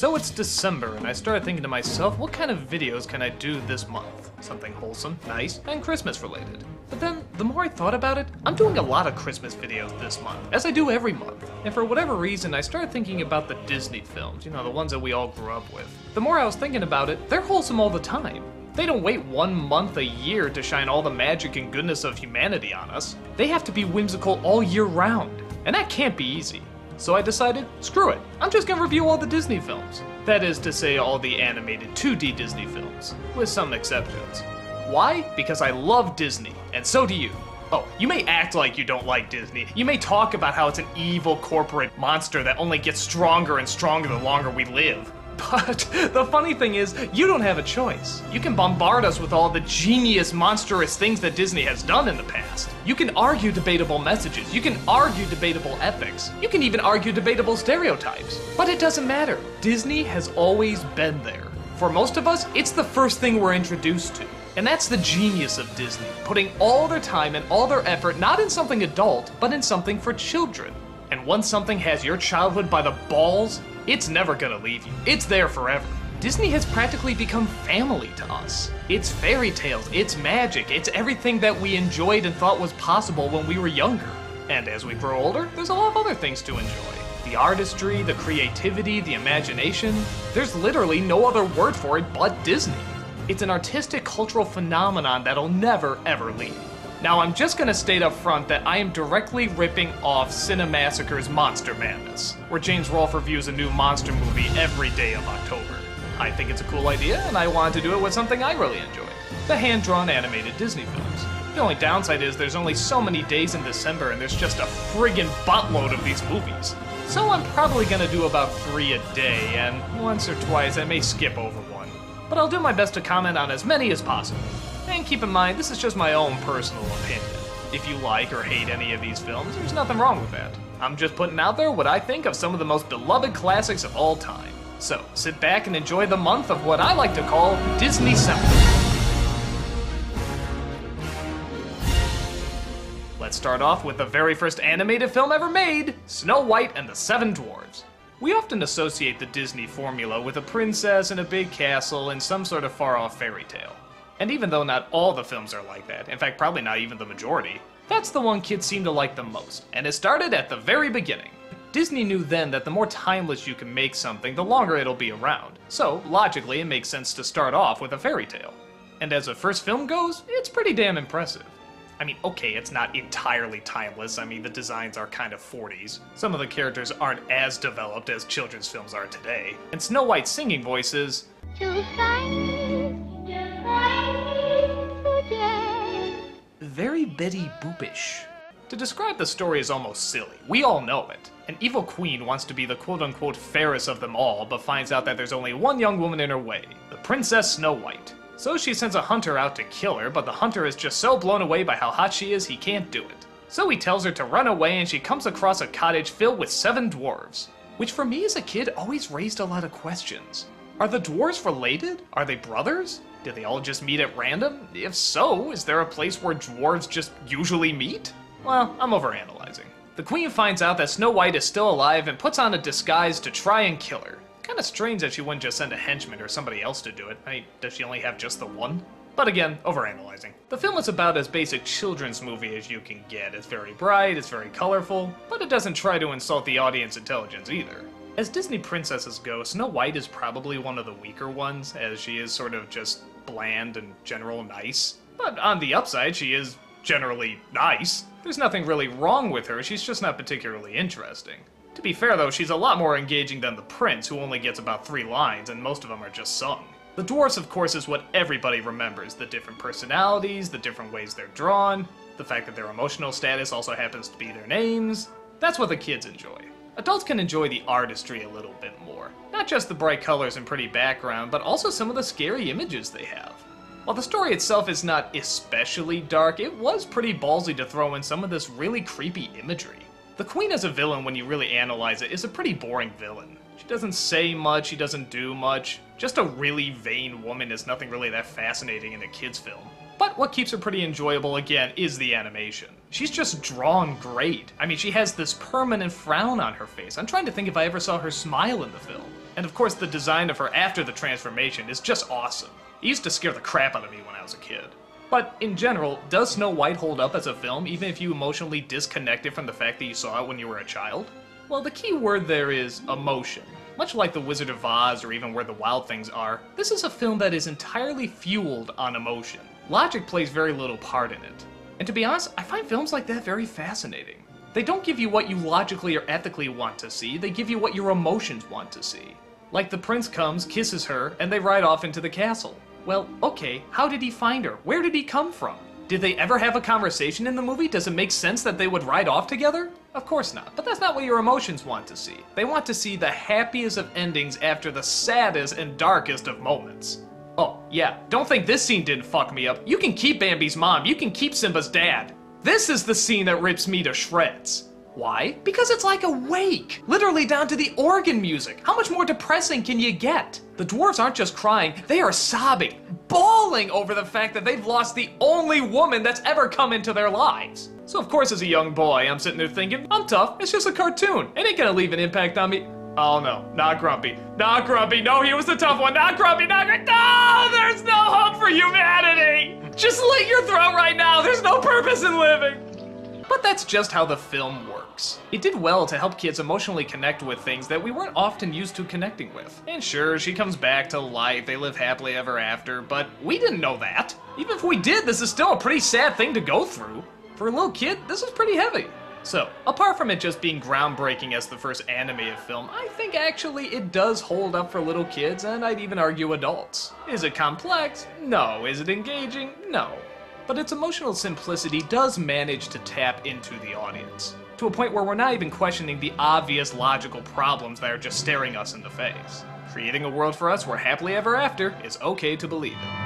So it's December, and I started thinking to myself, what kind of videos can I do this month? Something wholesome, nice, and Christmas related. But then, the more I thought about it, I'm doing a lot of Christmas videos this month, as I do every month. And for whatever reason, I started thinking about the Disney films, you know, the ones that we all grew up with. The more I was thinking about it, they're wholesome all the time. They don't wait 1 month a year to shine all the magic and goodness of humanity on us. They have to be whimsical all year round, and that can't be easy. So I decided, screw it, I'm just gonna review all the Disney films. That is to say, all the animated 2D Disney films, with some exceptions. Why? Because I love Disney, and so do you. Oh, you may act like you don't like Disney. You may talk about how it's an evil corporate monster that only gets stronger and stronger the longer we live. But the funny thing is, you don't have a choice. You can bombard us with all the genius, monstrous things that Disney has done in the past. You can argue debatable messages. You can argue debatable ethics. You can even argue debatable stereotypes. But it doesn't matter. Disney has always been there. For most of us, it's the first thing we're introduced to. And that's the genius of Disney, putting all their time and all their effort not in something adult, but in something for children. And once something has your childhood by the balls, it's never gonna leave you. It's there forever. Disney has practically become family to us. It's fairy tales, it's magic, it's everything that we enjoyed and thought was possible when we were younger. And as we grow older, there's a lot of other things to enjoy. The artistry, the creativity, the imagination. There's literally no other word for it but Disney. It's an artistic cultural phenomenon that'll never ever leave. Now, I'm just gonna state up front that I am directly ripping off Cinemassacre's Monster Madness, where James Rolfe reviews a new monster movie every day of October. I think it's a cool idea, and I wanted to do it with something I really enjoy: the hand-drawn animated Disney films. The only downside is there's only so many days in December, and there's just a friggin' buttload of these movies. So I'm probably gonna do about 3 a day, and once or twice I may skip over one. But I'll do my best to comment on as many as possible. And keep in mind, this is just my own personal opinion. If you like or hate any of these films, there's nothing wrong with that. I'm just putting out there what I think of some of the most beloved classics of all time. So, sit back and enjoy the month of what I like to call Disneycember. Let's start off with the very first animated film ever made, Snow White and the Seven Dwarfs. We often associate the Disney formula with a princess in a big castle and some sort of far-off fairy tale. And even though not all the films are like that, in fact probably not even the majority, that's the one kids seem to like the most, and it started at the very beginning. Disney knew then that the more timeless you can make something, the longer it'll be around, so logically it makes sense to start off with a fairy tale. And as a first film goes, it's pretty damn impressive. I mean, okay, it's not entirely timeless. I mean, the designs are kind of 40s. Some of the characters aren't as developed as children's films are today. And Snow White's singing voice is very Betty Boopish. To describe the story is almost silly. We all know it. An evil queen wants to be the quote-unquote fairest of them all, but finds out that there's only one young woman in her way, the Princess Snow White. So she sends a hunter out to kill her, but the hunter is just so blown away by how hot she is, he can't do it. So he tells her to run away, and she comes across a cottage filled with 7 dwarves. Which for me as a kid always raised a lot of questions. Are the dwarves related? Are they brothers? Did they all just meet at random? If so, is there a place where dwarves just usually meet? Well, I'm overanalyzing. The queen finds out that Snow White is still alive and puts on a disguise to try and kill her. Kinda strange that she wouldn't just send a henchman or somebody else to do it. I mean, does she only have just the one? But again, overanalyzing. The film is about as basic children's movie as you can get. It's very bright, it's very colorful, but it doesn't try to insult the audience intelligence either. As Disney princesses go, Snow White is probably one of the weaker ones, as she is sort of just bland and general nice. But on the upside, she is generally nice. There's nothing really wrong with her, she's just not particularly interesting. To be fair though, she's a lot more engaging than the prince, who only gets about 3 lines, and most of them are just sung. The dwarfs, of course, is what everybody remembers. The different personalities, the different ways they're drawn, the fact that their emotional status also happens to be their names. That's what the kids enjoy. Adults can enjoy the artistry a little bit more. Not just the bright colors and pretty background, but also some of the scary images they have. While the story itself is not especially dark, it was pretty ballsy to throw in some of this really creepy imagery. The queen as a villain, when you really analyze it, is a pretty boring villain. She doesn't say much, she doesn't do much. Just a really vain woman is nothing really that fascinating in a kid's film. But what keeps her pretty enjoyable, again, is the animation. She's just drawn great. I mean, she has this permanent frown on her face. I'm trying to think if I ever saw her smile in the film. And of course, the design of her after the transformation is just awesome. It used to scare the crap out of me when I was a kid. But in general, does Snow White hold up as a film even if you emotionally disconnect it from the fact that you saw it when you were a child? Well, the key word there is emotion. Much like The Wizard of Oz or even Where the Wild Things Are, this is a film that is entirely fueled on emotion. Logic plays very little part in it. And to be honest, I find films like that very fascinating. They don't give you what you logically or ethically want to see, they give you what your emotions want to see. Like the prince comes, kisses her, and they ride off into the castle. Well, okay, how did he find her? Where did he come from? Did they ever have a conversation in the movie? Does it make sense that they would ride off together? Of course not, but that's not what your emotions want to see. They want to see the happiest of endings after the saddest and darkest of moments. Oh, yeah, don't think this scene didn't fuck me up. You can keep Bambi's mom, you can keep Simba's dad. This is the scene that rips me to shreds. Why? Because it's like a wake, literally down to the organ music. How much more depressing can you get? The dwarves aren't just crying, they are sobbing, bawling over the fact that they've lost the only woman that's ever come into their lives. So of course as a young boy, I'm sitting there thinking, I'm tough, it's just a cartoon. It ain't gonna leave an impact on me. Oh no, not Grumpy. Not Grumpy, no, he was the tough one. Not Grumpy, not Grumpy. No, there's no hope for humanity. Just slit your throat right now, there's no purpose in living. But that's just how the film works. It did well to help kids emotionally connect with things that we weren't often used to connecting with. And sure, she comes back to life, they live happily ever after, but we didn't know that. Even if we did, this is still a pretty sad thing to go through. For a little kid, this is pretty heavy. So, apart from it just being groundbreaking as the first animated film, I think actually it does hold up for little kids, and I'd even argue adults. Is it complex? No. Is it engaging? No. But its emotional simplicity does manage to tap into the audience, to a point where we're not even questioning the obvious logical problems that are just staring us in the face, creating a world for us where happily ever after is okay to believe in.